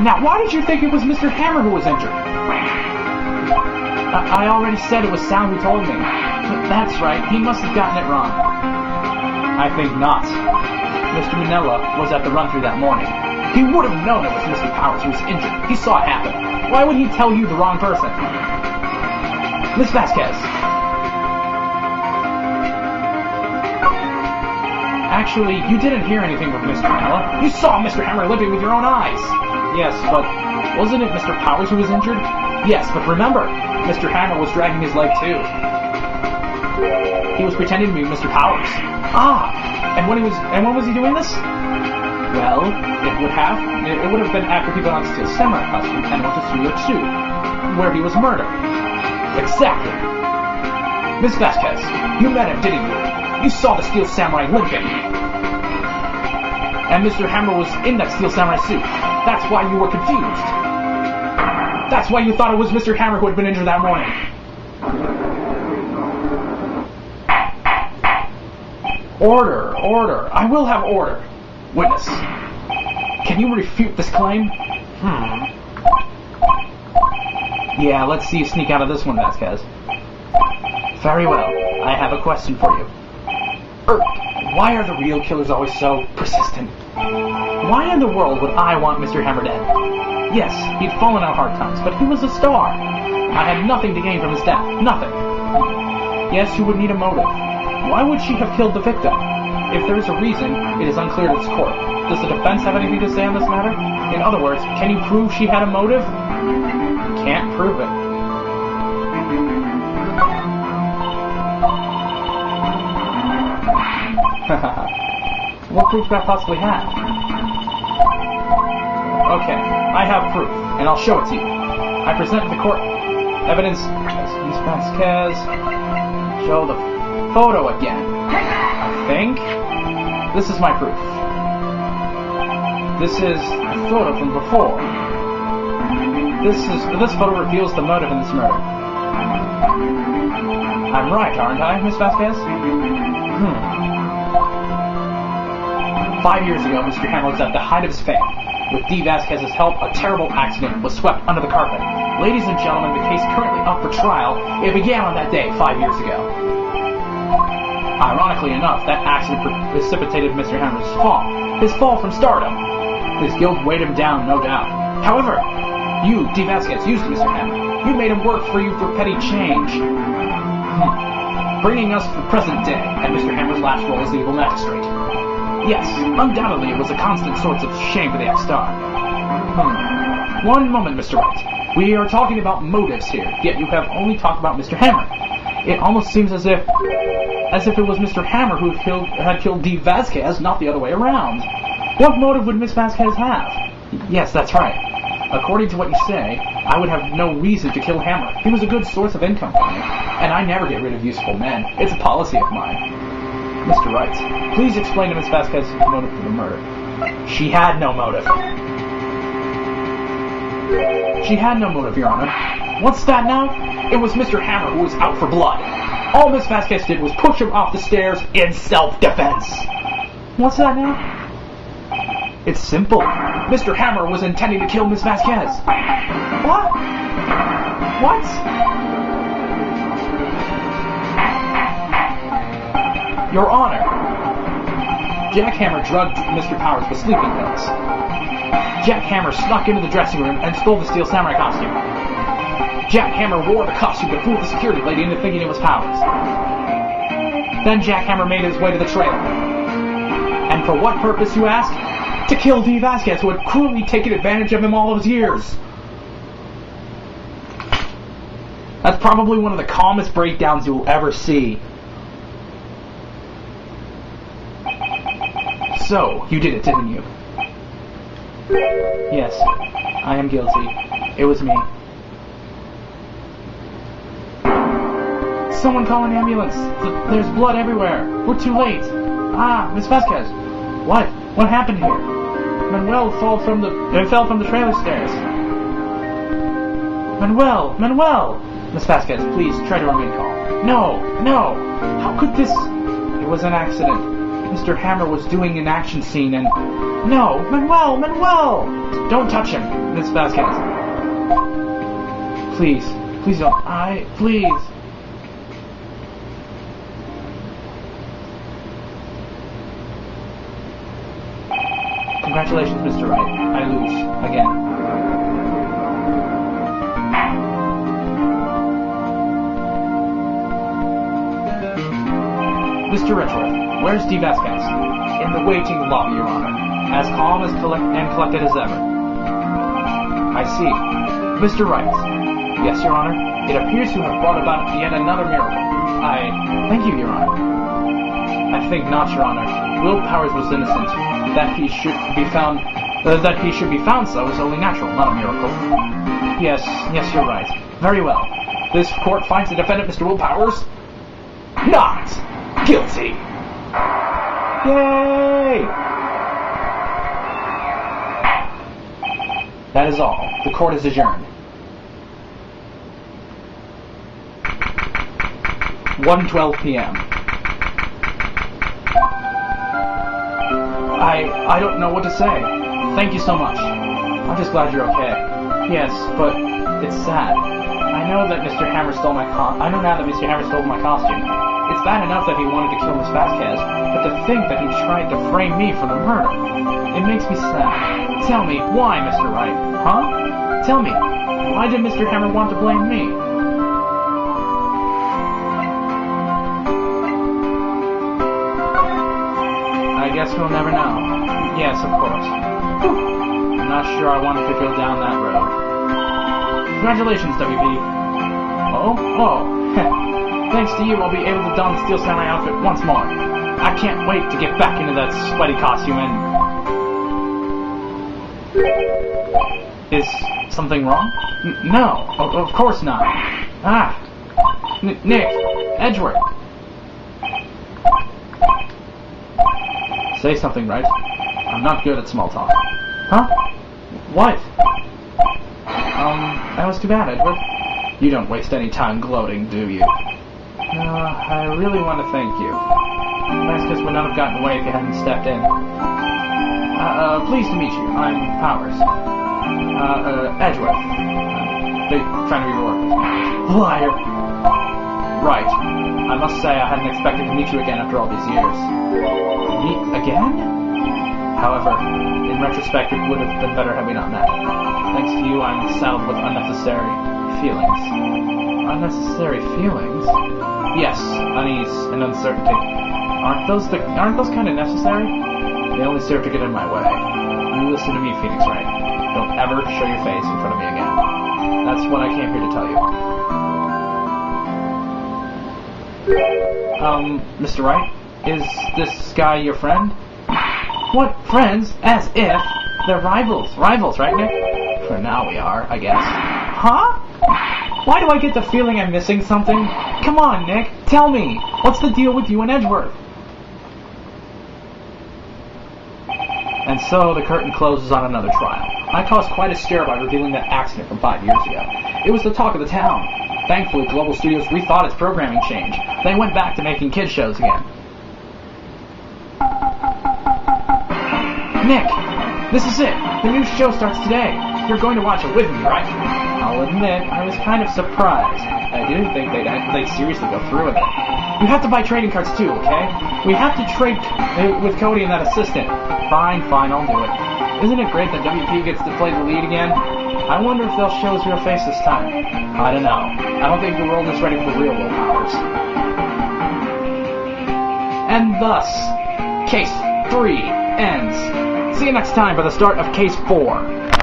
Now, why did you think it was Mr. Hammer who was injured? I already said it was Sal who told me. That's right, he must have gotten it wrong. I think not. Mr. Manella was at the run-through that morning. He would have known it was Mr. Powers who was injured. He saw it happen. Why would he tell you the wrong person? Miss Vasquez. Actually, you didn't hear anything from Mr. Manella. You saw Mr. Hammer limping with your own eyes. Yes, but wasn't it Mr. Powers who was injured? Yes, but remember, Mr. Hammer was dragging his leg too. He was pretending to be Mr. Powers. Ah! And when was he doing this? Well, it would have been after he put on Steel Samurai costume and went to Studio 2, where he was murdered. Exactly. Miss Vasquez, you met him, didn't you? You saw the Steel Samurai limping. And Mr. Hammer was in that Steel Samurai suit. That's why you were confused. That's why you thought it was Mr. Hammer who had been injured that morning. Order, order. I will have order. Witness, can you refute this claim? Yeah, let's see you sneak out of this one, Vasquez. Very well. I have a question for you. Why are the real killers always so persistent? Why in the world would I want Mr. Hammer dead? Yes, he'd fallen on hard times, but he was a star. I had nothing to gain from his death. Nothing. Yes, you would need a motive. Why would she have killed the victim? If there is a reason, it is unclear to this court. Does the defense have anything to say on this matter? In other words, can you prove she had a motive? Can't prove it. What proof could I possibly have? Okay, I have proof, and I'll show it to you. I present the court evidence. Miss Vasquez, show the photo again. I think this is my proof. This is a photo from before. This photo reveals the motive in this murder. I'm right, aren't I, Miss Vasquez? 5 years ago, Mr. Hammer was at the height of his fame. With D. Vasquez's help, a terrible accident was swept under the carpet. Ladies and gentlemen, the case currently up for trial. It began on that day 5 years ago. Ironically enough, that accident precipitated Mr. Hammer's fall. His fall from stardom. His guilt weighed him down, no doubt. However, you, D. Vasquez, used Mr. Hammer. You made him work for you for petty change. Bringing us to the present day, and Mr. Hammer's last role as the evil magistrate. Yes, undoubtedly it was a constant source of shame for the ex-star. One moment, Mr. Wright. We are talking about motives here, yet you have only talked about Mr. Hammer. It almost seems as if it was Mr. Hammer who had killed D. Vasquez, not the other way around. What motive would Miss Vasquez have? Yes, that's right. According to what you say, I would have no reason to kill Hammer. He was a good source of income for me, and I never get rid of useful men. It's a policy of mine. Mr. Wright, please explain to Miss Vasquez's motive for the murder. She had no motive. She had no motive, Your Honor. What's that now? It was Mr. Hammer who was out for blood. All Miss Vasquez did was push him off the stairs in self-defense. What's that now? It's simple. Mr. Hammer was intending to kill Miss Vasquez. What? What? Your Honor, Jack Hammer drugged Mr. Powers with sleeping pills. Jack Hammer snuck into the dressing room and stole the Steel Samurai costume. Jack Hammer wore the costume to fool the security lady into thinking it was Powers. Then Jack Hammer made his way to the trailer. And for what purpose, you ask? To kill D. Vasquez, who had cruelly taken advantage of him all those years. That's probably one of the calmest breakdowns you'll ever see. So, you did it, didn't you? Yes, I am guilty. It was me. Someone call an ambulance. There's blood everywhere. We're too late. Ah, Miss Vasquez. What? What happened here? Manuel fell from the trailer stairs. Manuel! Miss Vasquez, please try to remain calm. No! How could this... It was an accident. Mr. Hammer was doing an action scene and... No! Manuel! Don't touch him, Miss Vasquez. Please don't. Please. Congratulations, Mr. Wright. I lose. Again. Mr. Richworth, where's D. Vasquez? In the waiting lobby, Your Honor. As calm and collected as ever. I see. Mr. Wright. Yes, Your Honor. It appears to have brought about yet another miracle. Thank you, Your Honor. I think not, Your Honor. Will Powers was innocent. That he should be found so is only natural, not a miracle. Yes, you're right. Very well. This court finds the defendant, Mr. Will Powers, not guilty. Yay! That is all. The court is adjourned. 1:12 p.m. I don't know what to say. Thank you so much. I'm just glad you're okay. Yes, but it's sad. I know that Mr. Hammer stole my I know now that Mr. Hammer stole my costume. It's bad enough that he wanted to kill Miss Vasquez, but to think that he tried to frame me for the murder, it makes me sad. Tell me, why, Mr. Wright? Huh? Tell me, why did Mr. Hammer want to blame me? I guess we'll never know. Yes, of course. I'm not sure I wanted to go down that road. Congratulations, WP. Oh. Thanks to you, I'll be able to don the Steel Samurai outfit once more. I can't wait to get back into that sweaty costume and... Is something wrong? No, of course not. Nick, Edgeworth. Say something, Wright. I'm not good at small talk. Huh? What? That was too bad, Edward. You don't waste any time gloating, do you? I really want to thank you. Vasquez would not have gotten away if you hadn't stepped in. Pleased to meet you. I'm Powers. Edgeworth. Big fan of your work. Liar! Right. I must say I hadn't expected to meet you again after all these years. Meet again? However, in retrospect, it would have been better had we not met. Thanks to you, I'm saddled with unnecessary feelings. Unnecessary feelings? Yes, unease and uncertainty. Aren't those kind of necessary? They only serve to get in my way. You listen to me, Phoenix Wright. Don't ever show your face in front of me again. That's what I came here to tell you. Mr. Wright? Is this guy your friend? What, friends? As if. They're rivals. Rivals, right, Nick? For now we are, I guess. Huh? Why do I get the feeling I'm missing something? Come on, Nick. Tell me. What's the deal with you and Edgeworth? And so the curtain closes on another trial. I caused quite a stir by revealing that accident from 5 years ago. It was the talk of the town. Thankfully, Global Studios rethought its programming change. They went back to making kids shows again. Nick, this is it. The new show starts today. You're going to watch it with me, right? I'll admit, I was kind of surprised. I didn't think they'd seriously go through with it. You have to buy trading cards too, okay? We have to trade with Cody and that assistant. Fine, I'll do it. Isn't it great that WP gets to play the lead again? I wonder if they'll show his real face this time. I don't know. I don't think the world is ready for the real Will Powers. And thus, Case 3 ends. See you next time for the start of Case 4.